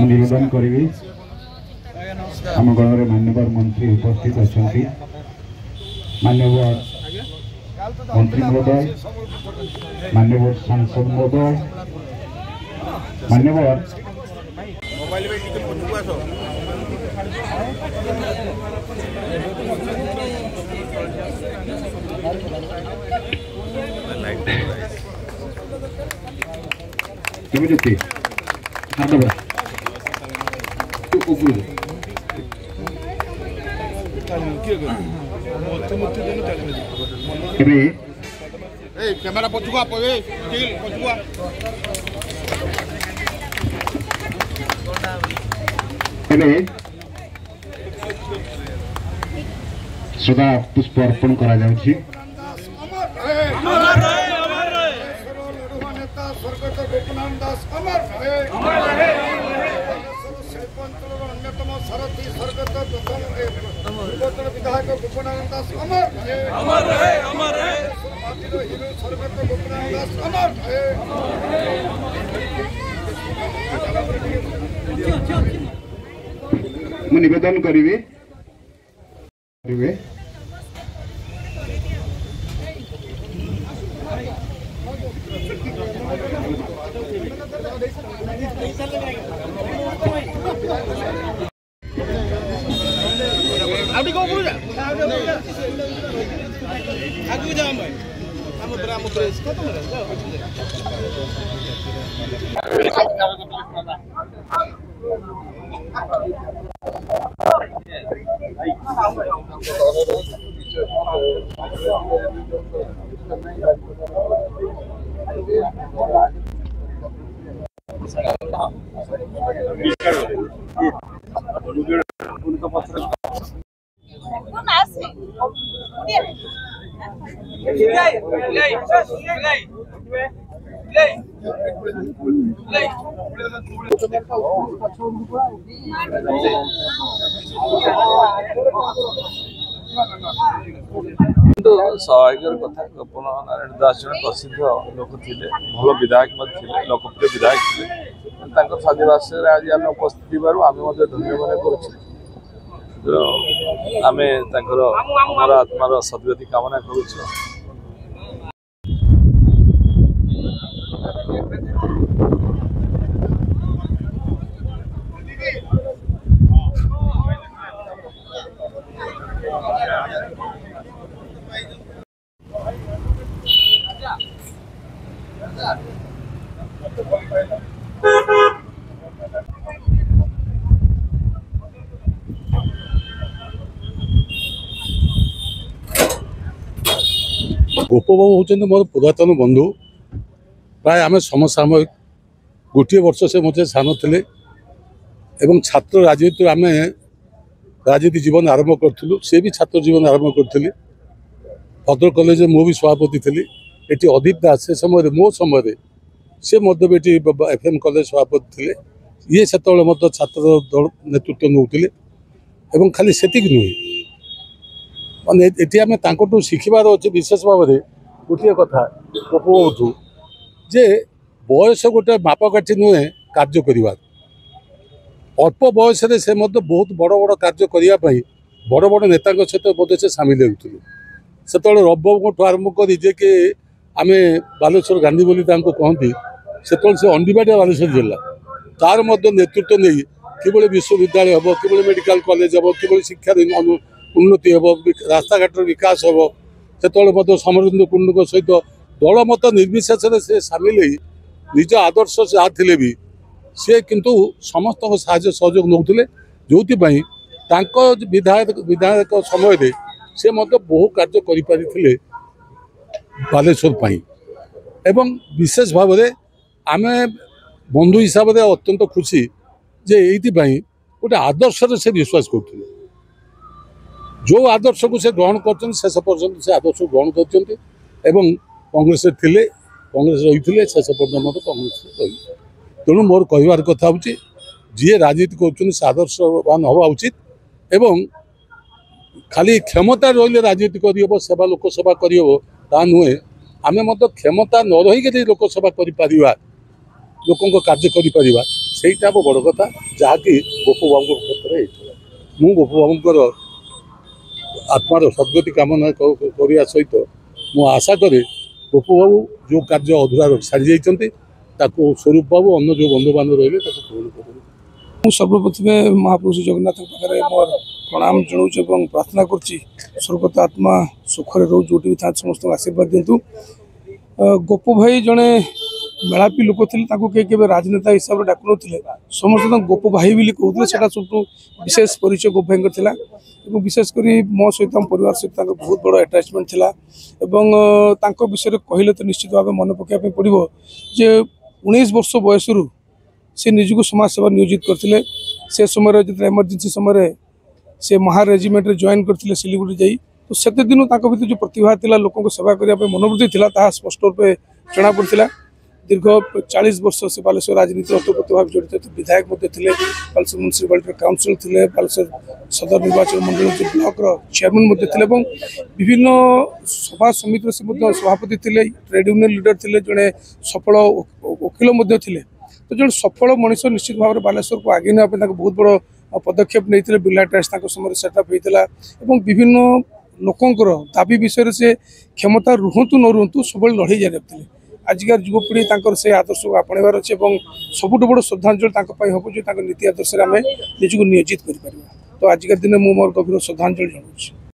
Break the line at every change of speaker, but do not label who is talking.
निवेदन करी आम गण में मान्यवर मंत्री उपस्थित अच्छा मान्यवर मंत्री महोदय मान्यवर सांसद महोदय मान्यवर
कैमरा पछुआ
सदा पुष्प अर्पण करा जाउछि।
अन्यतम सारथी स्वर्गत विधायक गोपनानंद दास अमर हिरो स्वर्गत गोपनानंद दास अमर
मु निवेदन करी
सहायकर कथा गोपन नारायण दास जन प्रसिद्ध लोक थे भल विधायक लोकप्रिय विधायक थे छादिवास आज आम उपस्थित आम धन्य मन कर आत्मार सदगति कामना करुच।
गोपबाबू होचंद मोर पुरातन बंधु प्राय आम समसामयिक गोटे वर्ष से मत सान थे एवं छात्र राजनीति आम राजनीति जीवन आरंभ करूँ सी भी छात्र जीवन आरंभ करी भद्रक कॉलेज मु भी सभापति थी ये अदीप दास से समय मो समय से एफएम कॉलेज सभापति थे ये से छात्र दल नेतृत्व नौते एवं खाली सेतिक नुहे माने ये आम तांकटू शिखिबार अच्छे विशेष भाव में गोटे कथा गोपबाबू जे बयस गोटे मापकाठी नुहे कार्य करिवार अल्प बयस से बहुत बड़ बड़ कार्य करने बड़ बड़ नेता सहित बोधे से सामिल होते से रबाबू आरंभ कर कि आम बालेश्वर गांधी बोली कहती से अंडीबाटिया बालेश्वर जिला तार नेतृत्व नहीं कि विश्वविद्यालय हम कि मेडिकल कॉलेज हम कि शिक्षा उन्नति हम रास्ताघाट विकास हम से समरेन्द्र कुंडू सहित दल मत निर्विशेष से सामिल निज आदर्श जहाँ थे भी सी किंतु समस्त साहाय्य सहयोग नौते जो विधायक समय से बहु कार्य करें बालेश्वर एवं विशेष भाव में आम बंधु हिसाब से अत्यंत खुशी जे ये गोटे आदर्श से विश्वास करते जो आदर्श को से ग्रहण कर शेष पर्यटन से आदर्श ग्रहण कर कांग्रेस थे कांग्रेस रही शेष पर्यटन कांग्रेस रही तेणु मोर कहबार कथा हूँ जी राजनीति कर आदर्शवान हवा उचित एवं खाली क्षमता रही राजनीति करहब सेवा लोकसेवा करहब ता नुहे आम क्षमता न रहीकि लोकसेवा कर लोकों कार्य करिपरिबा ସେଇଟା ଆମ ବଡ଼ କଥା ଯାହାକି ଗୋପ ବାବୁଙ୍କ କ୍ଷେତ୍ରରେ ହେଇଥିଲା। ମୁଁ ଗୋପ ବାବୁଙ୍କର आत्मार सद्गति कामना करने सहित मु आशा करे गोप बाबू जो कार्य अधूरा सारी जाइए स्वरूप बाबू अन्य जो बंधु बांधव रही पूर्ण कर
सर्वप्रथमे महाप्रभु श्री जगन्नाथ पाखे मोर प्रणाम जनाऊँ प्रार्थना करुच्ची स्वर्गत आत्मा सुखरे रो जो भी था समस्त आशीर्वाद दिंतु। गोप भाई जड़े मेलापी लोक थे के राजनेता हिसाब से डाकु नी समस्त गोप भाई भी कहते हैं सब विशेष परिचय गोप भाई था विशेषकर मो सहित परिवार सहित बहुत बड़ अटैचमेंट था विषय कहले तो निश्चित भाव मन पकड़ पड़ो जे 19 वर्ष बयस से निजक समाज सेवा नियोजित करते से समय जो एमरजेंसी समय से महार रेजिमेंट जॉइन करते सिलीगुड़ी जाई तो से दिन भर जो प्रतिभा था लोक सेवा करने मनोवृत्ति था स्पष्ट रूप से जना पड़ा। दीर्घ 40 वर्ष से बालेश्वर राजनीति ओतप्रोत भाव जड़ित विधायक थे बालेश्वर म्यूनिसिपालिटी काउंसिल थे बालेश्वर सदर निर्वाचन मंडल ब्लॉक चेयरमैन थे विभिन्न सभा समिति से सभापति थे ट्रेड यूनियन लीडर थे जड़े सफल वकिल थे तो जो सफल मनीष निश्चित भाव में बालेश्वर को आगे ना बहुत बड़ पदक्षेप नहीं बिरला टाइल्स समय सेटअप होता है विभिन्न लोकंर दाबी विषय से क्षमता रुहतु न रुहतु सब लड़े जारी रखते आजिकार युवपीढ़ी से आदर्श को आपणार अच्छे सबुठ बड़ श्रद्धांजलि हम जो नीति आदर्श आम निजक नियोजित कर तो आजिकार दिन मुझे मोर गभीर श्रद्धांजलि जनाऊँ।